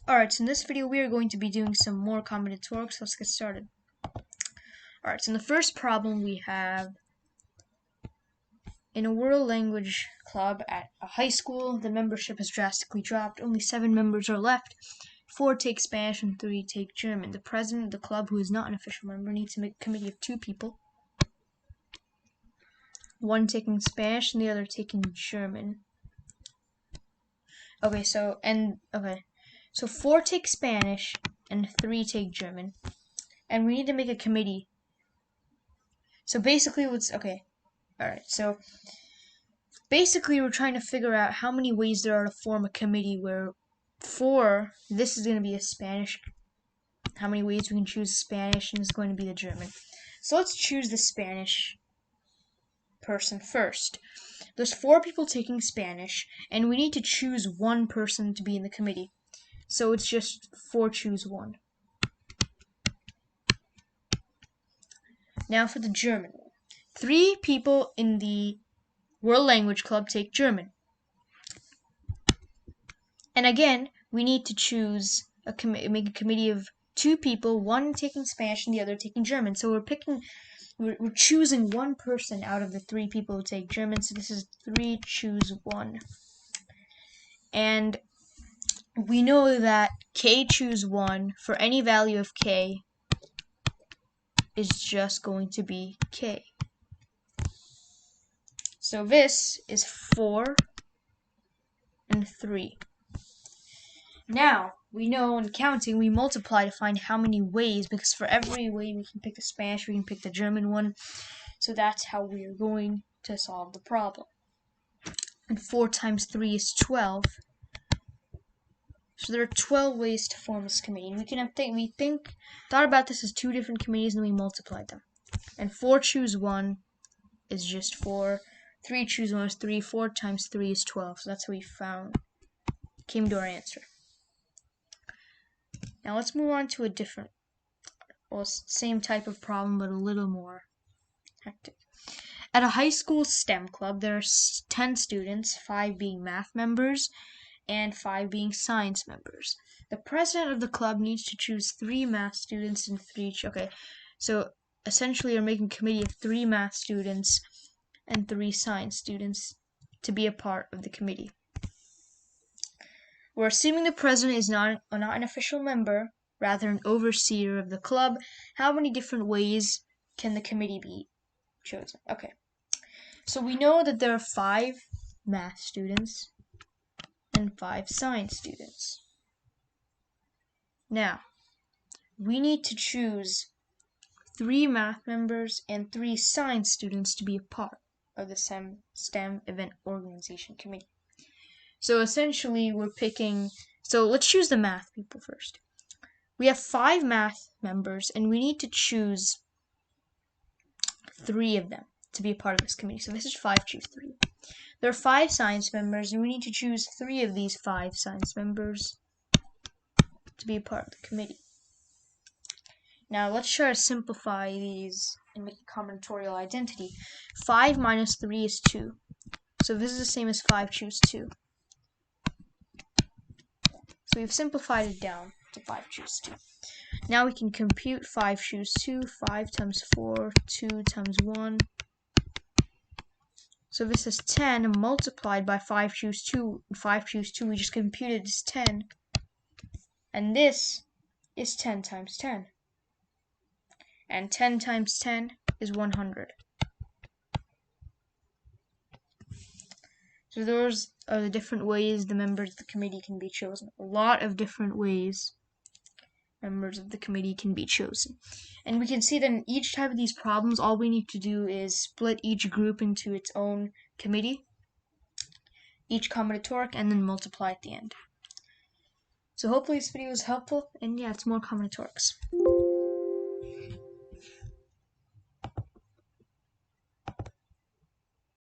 Alright, so in this video we are going to be doing some more combinatorics. Let's get started. Alright, so in the first problem we have, in a world language club at a high school, the membership has drastically dropped. Only 7 members are left. 4 take Spanish and 3 take German. The president of the club, who is not an official member, needs to make a committee of 2 people. 1 taking Spanish and the other taking German. So 4 take Spanish and 3 take German. And we need to make a committee. So basically so basically we're trying to figure out how many ways there are to form a committee where this is going to be a Spanish, how many ways we can choose Spanish, and it's going to be the German. So let's choose the Spanish person first. There's 4 people taking Spanish, and we need to choose 1 person to be in the committee. So it's just 4 choose 1. Now for the German one. 3 people in the World Language Club take German. And again, we need to choose make a committee of 2 people, 1 taking Spanish and the other taking German. So we're choosing 1 person out of the 3 people who take German. So this is 3 choose 1. And we know that k choose 1 for any value of k is just going to be k. So this is 4 and 3. Now, we know in counting, we multiply to find how many ways, because for every way we can pick the Spanish, we can pick the German one. So that's how we are going to solve the problem. And 4 times 3 is 12. So there are 12 ways to form this committee. And we thought about this as 2 different committees, and we multiplied them. And 4 choose 1 is just 4. 3 choose 1 is 3. 4 times 3 is 12. So that's how we came to our answer. Now let's move on to a same type of problem, but a little more hectic. At a high school STEM club, there are 10 students, 5 being math members and 5 being science members. The president of the club needs to choose 3 math students and 3. So essentially, you're making a committee of 3 math students and 3 science students to be a part of the committee. We're assuming the president is not an official member, rather an overseer of the club. How many different ways can the committee be chosen? Okay, so we know that there are 5 math students and 5 science students. Now, we need to choose 3 math members and 3 science students to be a part of the STEM Event Organization Committee. So essentially, so let's choose the math people first. We have 5 math members, and we need to choose 3 of them to be a part of this committee. So this is 5 choose 3. There are 5 science members, and we need to choose 3 of these 5 science members to be a part of the committee. Now let's try to simplify these and make a combinatorial identity. 5 minus 3 is 2. So this is the same as 5 choose 2. So we've simplified it down to 5 choose 2. Now we can compute 5 choose 2. 5 times 4, 2 times 1. So this is 10 multiplied by 5 choose 2. 5 choose 2 we just computed is 10. And this is 10 times 10. And 10 times 10 is 100. So those are the different ways the members of the committee can be chosen. A lot of different ways members of the committee can be chosen. And we can see that in each type of these problems, all we need to do is split each group into its own committee, each combinatoric, and then multiply at the end. So hopefully this video was helpful, and yeah, it's more combinatorics.